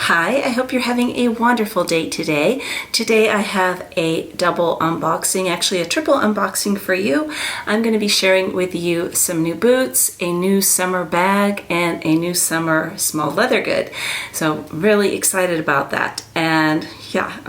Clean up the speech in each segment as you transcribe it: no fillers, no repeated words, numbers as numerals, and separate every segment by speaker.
Speaker 1: Hi, I hope you're having a wonderful day today. Today I have a double unboxing, actually a triple unboxing for you. I'm going to be sharing with you some new boots, a new summer bag, and a new summer small leather good. So really excited about that. And yeah,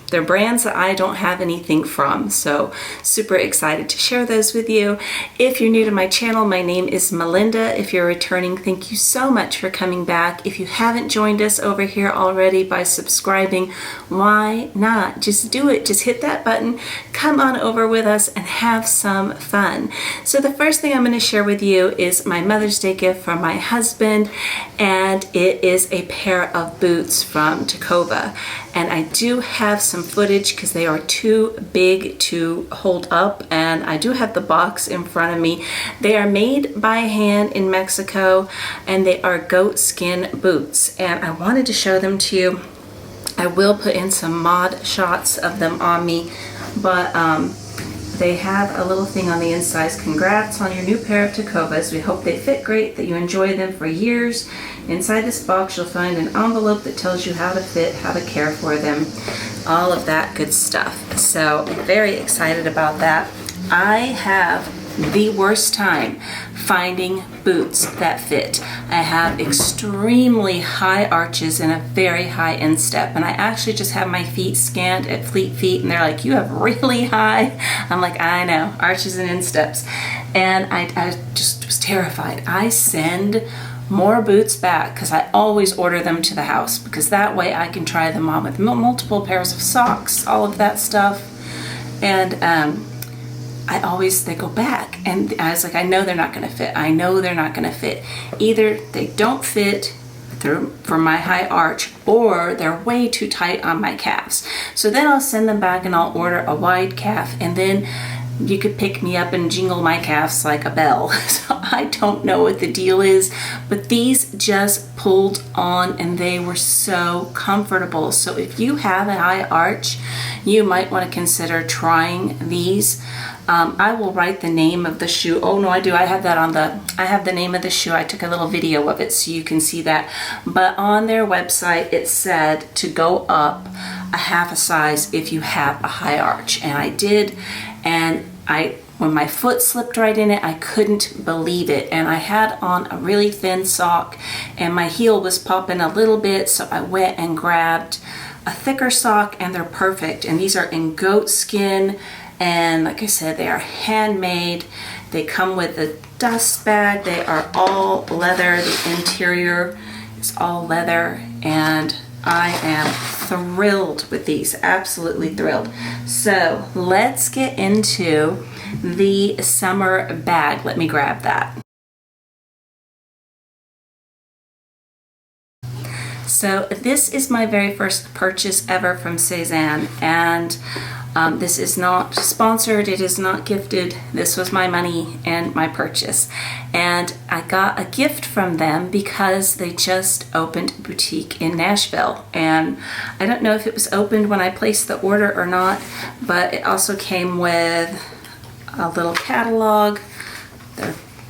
Speaker 1: they're brands that I don't have anything from, so super excited to share those with you. If you're new to my channel, my name is Melinda. If you're returning, thank you so much for coming back. If you haven't joined us over here already by subscribing, why not? Just do it. Just hit that button, come on over with us and have some fun. So the first thing I'm going to share with you is my Mother's Day gift from my husband, and it is a pair of boots from Tacova. And I do have some footage because they are too big to hold up, and I do have the box in front of me. They are made by hand in Mexico, and they are goat skin boots, and I wanted to show them to you. I will put in some mod shots of them on me, but they have a little thing on the inside. Congrats on your new pair of Tacovas. We hope they fit great, that you enjoy them for years. Inside this box you'll find an envelope that tells you how to fit, how to care for them, all of that good stuff. So I'm very excited about that. I have the worst time finding boots that fit. I have extremely high arches and a very high instep, and I actually just have my feet scanned at Fleet Feet, and they're like, you have really high. I'm like, I know, arches and insteps. And I just was terrified. I send more boots back because I always order them to the house, because that way I can try them on with multiple pairs of socks, all of that stuff. And they go back, and I was like, I know they're not going to fit. I know they're not going to fit. Either they don't fit for my high arch, or they're way too tight on my calves. So then I'll send them back and I'll order a wide calf, and then you could pick me up and jingle my calves like a bell. So I don't know what the deal is, but these just pulled on and they were so comfortable. So if you have a high arch, you might want to consider trying these. I will write the name of the shoe. Oh no, I do. I have the name of the shoe. I took a little video of it so you can see that. But on their website it said to go up a half a size if you have a high arch, and I did. And when my foot slipped right in it, I couldn't believe it. And I had on a really thin sock, and my heel was popping a little bit, so I went and grabbed a thicker sock, and they're perfect. And these are in goat skin, and like I said, they are handmade. They come with a dust bag. They are all leather. The interior is all leather, and I am thrilled with these, absolutely thrilled. So let's get into the summer bag. Let me grab that. So this is my very first purchase ever from Cezanne, and this is not sponsored, it is not gifted. This was my money and my purchase. And I got a gift from them because they just opened a boutique in Nashville. And I don't know if it was opened when I placed the order or not, but it also came with a little catalog,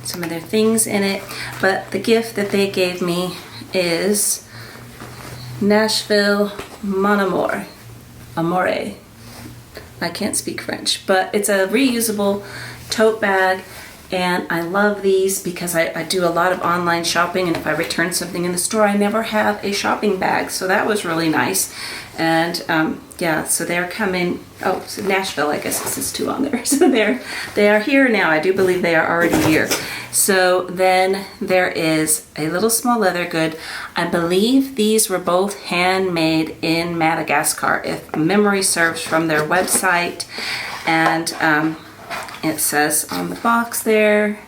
Speaker 1: some of their things in it. But the gift that they gave me is Nashville Mon Amour. Amore. I can't speak French, but it's a reusable tote bag, and I love these because I do a lot of online shopping, and if I return something in the store, I never have a shopping bag, so that was really nice. And yeah, so they're coming. Oh, so Nashville, I guess it says 2 on there. So they are here now. I do believe they are already here. So then there is a little small leather good. I believe these were both handmade in Madagascar, if memory serves, from their website. And it says on the box there,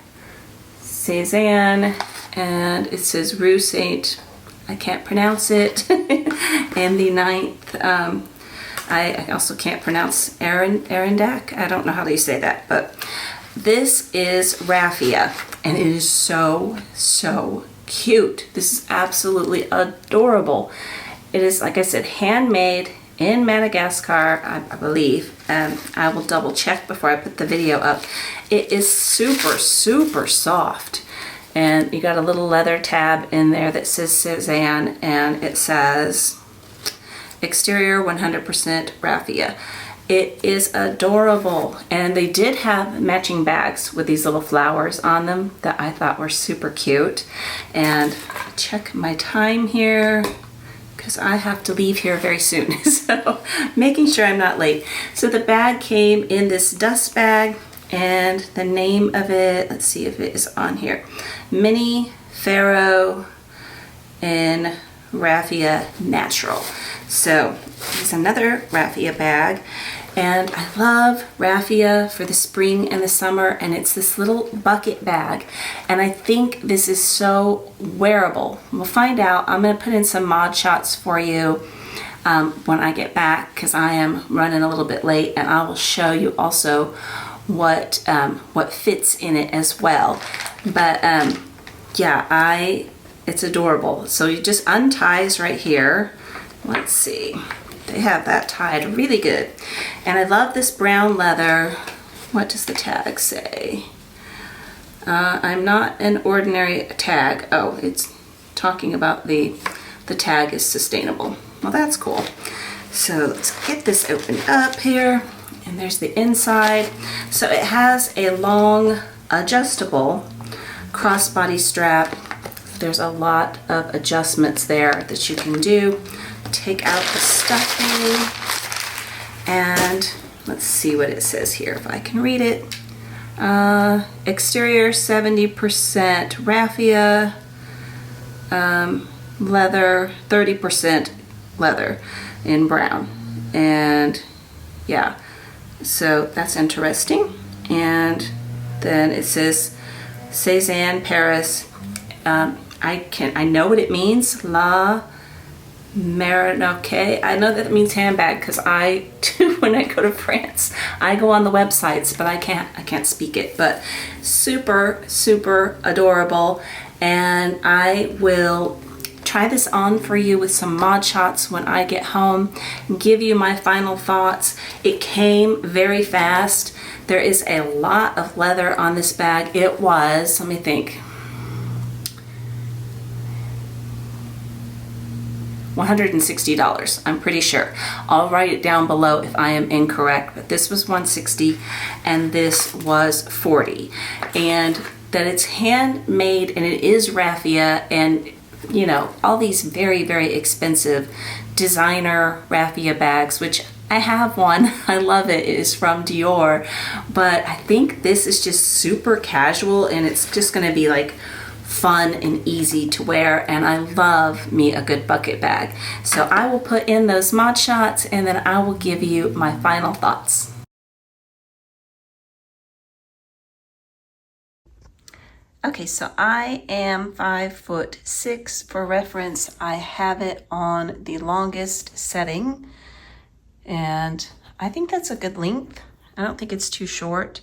Speaker 1: Cezanne, and it says Rue Saint, I can't pronounce it, and the 9th, I also can't pronounce Arendak. I don't know how you say that, but this is Raffia, and it is so, so cute. This is absolutely adorable. It is, like I said, handmade in Madagascar, I believe, and I will double check before I put the video up. It is super, super soft. And you got a little leather tab in there that says Cezanne, and it says exterior 100% raffia. It is adorable, and they did have matching bags with these little flowers on them that I thought were super cute. And check my time here because I have to leave here very soon, so making sure I'm not late. So the bag came in this dust bag, and the name of it, let's see if it is on here, Mini Pharaoh in Raffia Natural. So here's another raffia bag, and I love raffia for the spring and the summer, and it's this little bucket bag, and I think this is so wearable. We'll find out. I'm going to put in some mod shots for you when I get back because I am running a little bit late, and I will show you also what fits in it as well. But yeah, it's adorable. So you just unties right here. Let's see, they have that tied really good. And I love this brown leather. What does the tag say? I'm not an ordinary tag. Oh, it's talking about the tag is sustainable. Well, that's cool. So let's get this opened up here. And there's the inside. So it has a long adjustable crossbody strap. There's a lot of adjustments there that you can do. Take out the stuffing, and let's see what it says here if I can read it. Exterior 70% raffia, leather 30% leather in brown, and yeah, so that's interesting. And then it says Cezanne Paris. I know what it means. La Marinoque. I know that it means handbag because I do when I go to France. I go on the websites, but I can't speak it. But super, super adorable. And I will try this on for you with some mod shots when I get home and give you my final thoughts. It came very fast. There is a lot of leather on this bag. It was, let me think, $160, I'm pretty sure. I'll write it down below if I am incorrect, but this was $160 and this was $40. And that it's handmade and it is raffia, and you know, all these very, very expensive designer raffia bags, which I have one. I love it. It is from Dior, but I think this is just super casual and it's just going to be like fun and easy to wear, and I love me a good bucket bag. So I will put in those mod shots and then I will give you my final thoughts. Okay, so I am 5'6". For reference, I have it on the longest setting, and I think that's a good length. I don't think it's too short.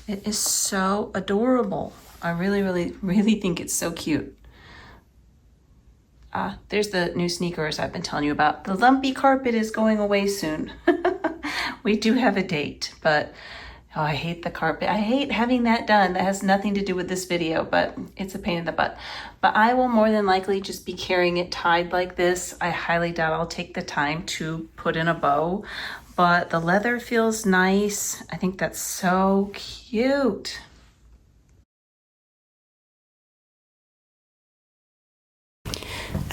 Speaker 1: It is so adorable. I really, really, really think it's so cute. There's the new sneakers I've been telling you about. The lumpy carpet is going away soon. We do have a date, but oh, I hate the carpet. I hate having that done. That has nothing to do with this video, but it's a pain in the butt. But I will more than likely just be carrying it tied like this. I highly doubt I'll take the time to put in a bow, but the leather feels nice. I think that's so cute.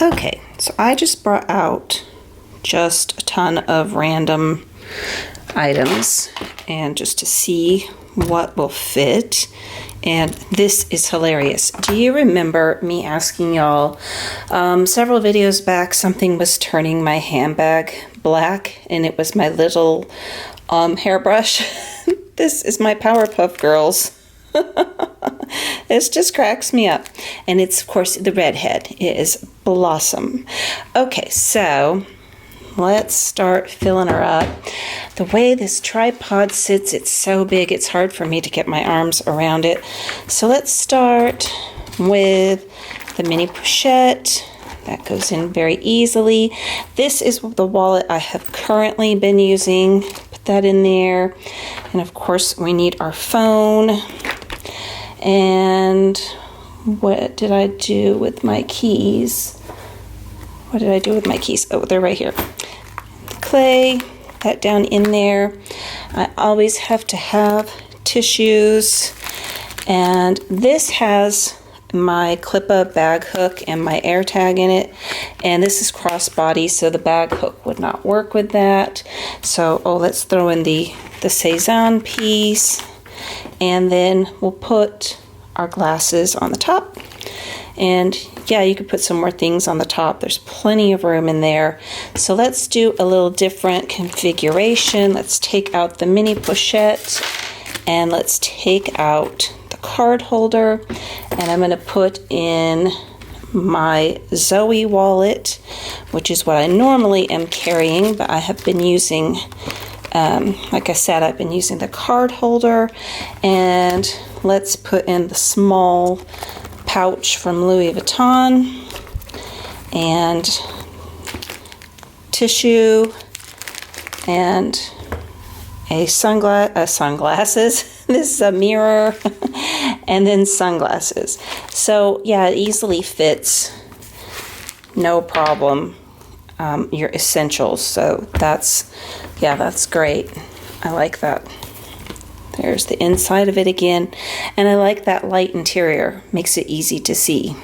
Speaker 1: Okay, so I just brought out just a ton of random items and just to see what will fit, and this is hilarious. Do you remember me asking y'all several videos back something was turning my handbag black, and it was my little hairbrush? This is my Powerpuff Girls. This just cracks me up. And it's, of course, the redhead. It is Blossom. Okay, so let's start filling her up. The way this tripod sits, it's so big, it's hard for me to get my arms around it. So let's start with the mini pochette. That goes in very easily. This is the wallet I have currently been using. Put that in there. And of course, we need our phone. And what did I do with my keys? What did I do with my keys? Oh, they're right here. Clay, that down in there. I always have to have tissues, and this has my Clippa bag hook and my air tag in it, and this is crossbody, so the bag hook would not work with that. So let's throw in the Cezanne piece, and then we'll put our glasses on the top. And yeah, you could put some more things on the top. There's plenty of room in there. So let's do a little different configuration. Let's take out the mini pochette, and let's take out the card holder, and I'm going to put in my Zoe wallet, which is what I normally am carrying, but I have been using, like I said, I've been using the card holder. And let's put in the small pouch from Louis Vuitton, and tissue, and sunglasses. This is a mirror, and then sunglasses. So yeah, it easily fits, no problem, your essentials. So that's great. I like that. There's the inside of it again, and I like that light interior. Makes it easy to see.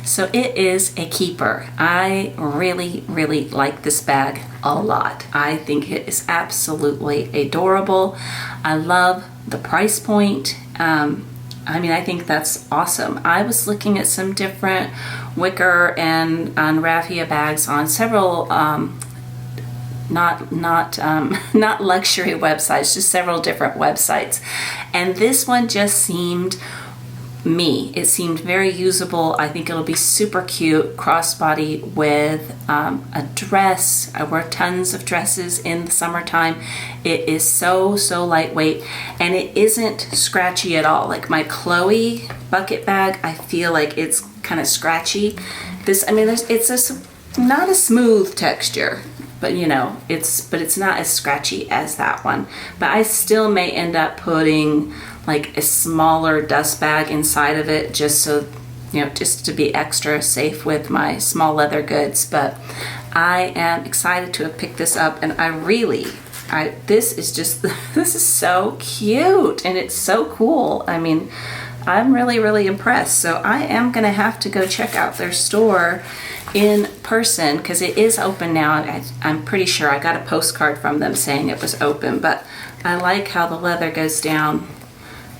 Speaker 1: So it is a keeper. I really, really like this bag a lot. I think it is absolutely adorable. I love the price point. I think that's awesome. I was looking at some different wicker and raffia bags on several not luxury websites, just several different websites, and this one just seemed it seemed very usable. I think it'll be super cute crossbody with a dress. I wear tons of dresses in the summertime. It is so lightweight, and it isn't scratchy at all. Like my Chloe bucket bag, I feel like it's kind of scratchy. It's not a smooth texture, but it's not as scratchy as that one. But I still may end up putting like a smaller dust bag inside of it, just so, just to be extra safe with my small leather goods. But I am excited to have picked this up, and this is so cute, and it's so cool. I mean, I'm really, really impressed. So I am gonna have to go check out their store in person, because it is open now. I'm pretty sure I got a postcard from them saying it was open, but I like how the leather goes down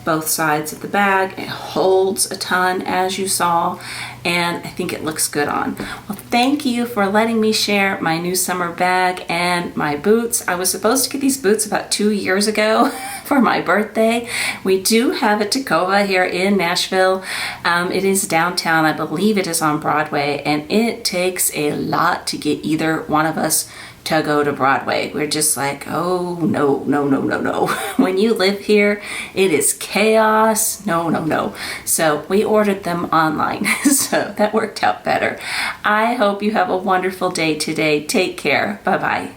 Speaker 1: both sides of the bag. It holds a ton, as you saw, and I think it looks good on. Well, thank you for letting me share my new summer bag and my boots. I was supposed to get these boots about 2 years ago for my birthday. We do have a Tacova here in Nashville. It is downtown. I believe it is on Broadway, and it takes a lot to get either one of us to go to Broadway. We're just like, oh no. When you live here, it is chaos. No. So we ordered them online, so that worked out better. I hope you have a wonderful day today. Take care. Bye-bye.